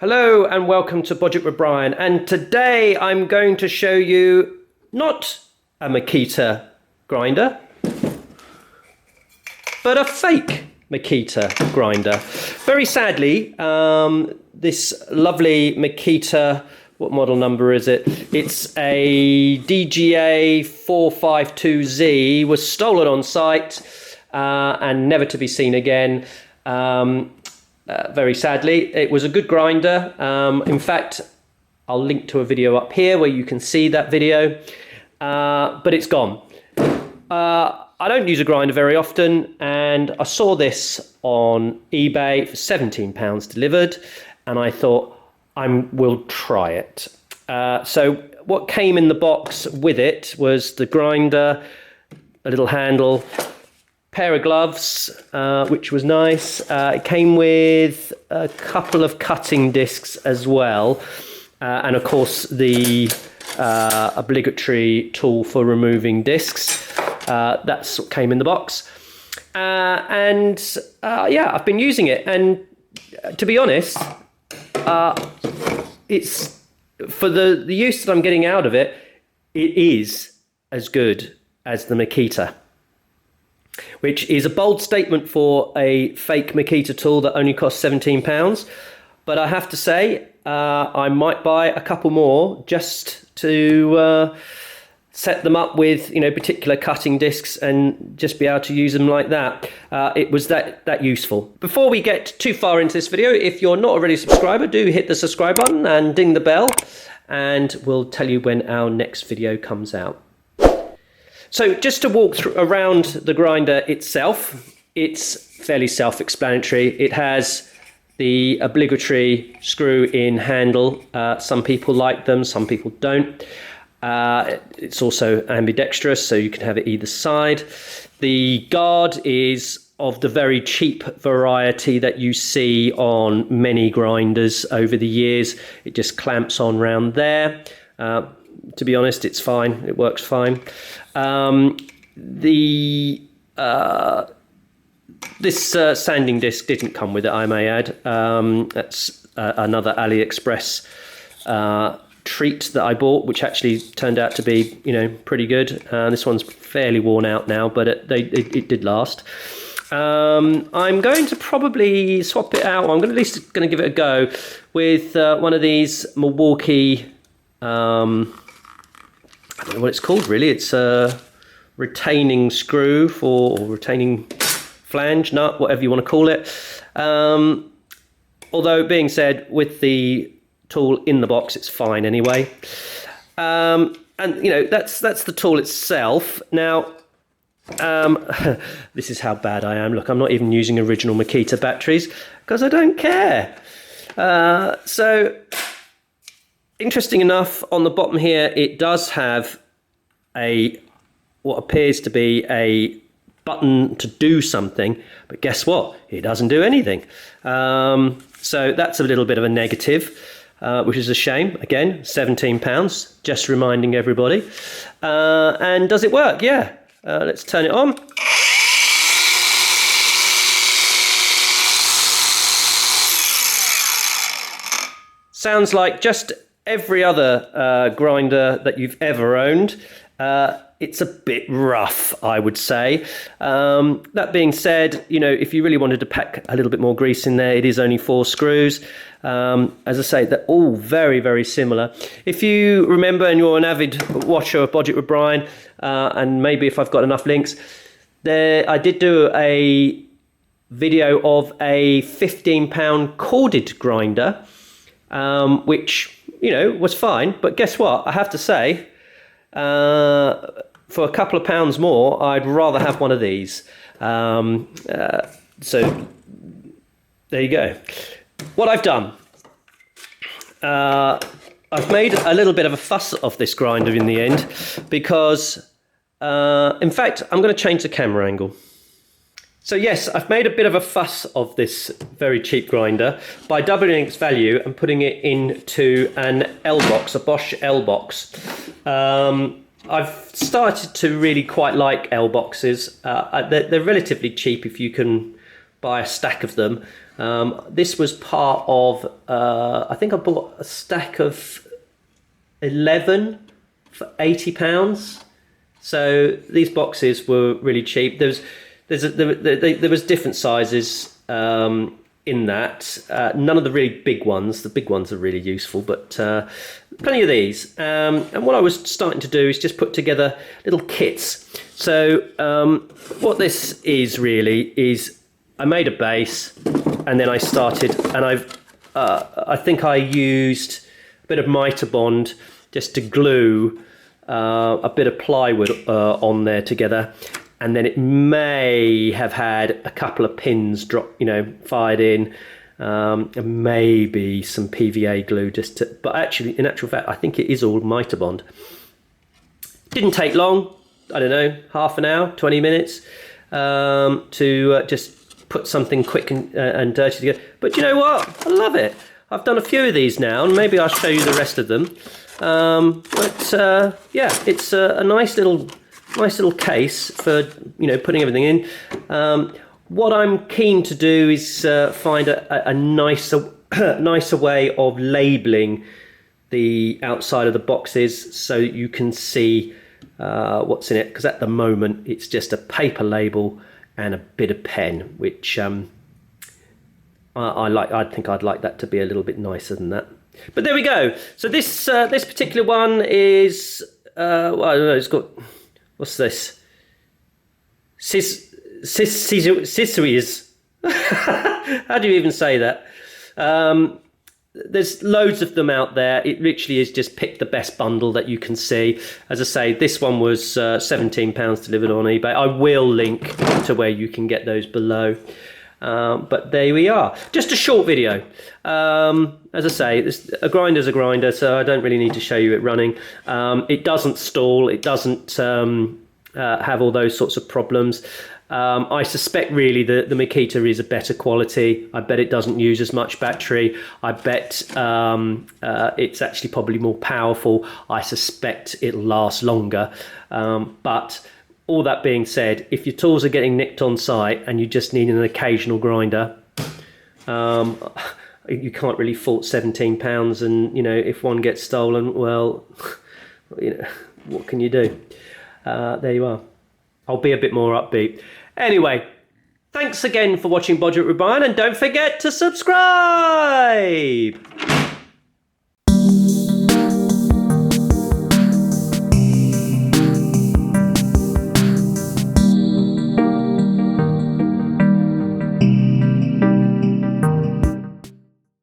Hello and welcome to Budget with Brian, and today I'm going to show you not a Makita grinder but a fake Makita grinder. Very sadly, this lovely Makita, what model number is it? It's a DGA452Z, was stolen on site and never to be seen again. Very sadly, it was a good grinder. In fact, I'll link to a video up here where you can see that video, but it's gone. I don't use a grinder very often, and I saw this on eBay for £17 delivered, and I thought we'll try it. So what came in the box with it was the grinder, a little handle, pair of gloves, which was nice. It came with a couple of cutting discs as well, and of course the obligatory tool for removing discs. That's what came in the box, and yeah, I've been using it, and to be honest, it's for the use that I'm getting out of it, it is as good as the Makita, which is a bold statement for a fake Makita tool that only costs £17. But I have to say, I might buy a couple more just to set them up with, particular cutting discs and just be able to use them like that. It was that useful. Before we get too far into this video, if you're not already a subscriber, do hit the subscribe button and ding the bell, and we'll tell you when our next video comes out. So just to walk around the grinder itself, it's fairly self-explanatory. It has the obligatory screw-in handle. Some people like them, some people don't. It's also ambidextrous, so you can have it either side. The guard is of the very cheap variety that you see on many grinders over the years. It just clamps on round there. To be honest, it's fine. It works fine. This sanding disc didn't come with it, I may add. That's another AliExpress treat that I bought, which actually turned out to be, pretty good. This one's fairly worn out now, but it did last. I'm going to probably swap it out. I'm at least going to give it a go with one of these Milwaukee. I don't know what it's called really. It's a retaining screw or retaining flange, nut, whatever you want to call it. Although being said, with the tool in the box, it's fine anyway. And that's the tool itself. Now, this is how bad I am. Look, I'm not even using original Makita batteries because I don't care. So, interesting enough, on the bottom here, it does have what appears to be a button to do something, but guess what? It doesn't do anything. So that's a little bit of a negative, which is a shame. Again, £17, just reminding everybody. And does it work? Yeah. Let's turn it on. Sounds like just every other grinder that you've ever owned. It's a bit rough, I would say. That being said, if you really wanted to pack a little bit more grease in there, it is only 4 screws. As I say, they're all very, very similar. If you remember, and you're an avid watcher of Budget with Brian, and maybe if I've got enough links, I did do a video of a £15 corded grinder, which, was fine. But guess what? I have to say, for a couple of pounds more, I'd rather have one of these. So there you go. What I've done, I've made a little bit of a fuss of this grinder in the end because, in fact, I'm going to change the camera angle. So yes, I've made a bit of a fuss of this very cheap grinder by doubling its value and putting it into an L-box, a Bosch L-box. I've started to really quite like L-boxes. They're relatively cheap if you can buy a stack of them. This was part of, I think I bought a stack of 11 for £80. So these boxes were really cheap. There was different sizes in that. None of the really big ones. The big ones are really useful, but plenty of these. And what I was starting to do is just put together little kits. So what this is really is I made a base, and then I started, and I think I used a bit of Mitre Bond just to glue a bit of plywood on there together, and then it may have had a couple of pins fired in, and maybe some PVA glue but actually, in actual fact, I think it is all Mitre Bond. Didn't take long, I don't know, half an hour, 20 minutes to just put something quick and dirty together. But you know what? I love it. I've done a few of these now, and maybe I'll show you the rest of them. Yeah, it's a nice little case for putting everything in. What I'm keen to do is find a nicer way of labelling the outside of the boxes so you can see what's in it, because at the moment it's just a paper label and a bit of pen, which I think I'd like that to be a little bit nicer than that. But there we go. So this particular one is well, I don't know. It's got, what's this? Scissors. How do you even say that? There's loads of them out there. It literally is just pick the best bundle that you can see. As I say, this one was £17 delivered on eBay. I will link to where you can get those below. But there we are. Just a short video. As I say, a grinder's a grinder, so I don't really need to show you it running. It doesn't stall. It doesn't have all those sorts of problems. I suspect really the Makita is a better quality. I bet it doesn't use as much battery. I bet it's actually probably more powerful. I suspect it'll last longer. But all that being said, if your tools are getting nicked on site and you just need an occasional grinder, you can't really fault £17. And if one gets stolen, well, what can you do? There you are. I'll be a bit more upbeat. Anyway, thanks again for watching Bodger with Brian, and don't forget to subscribe!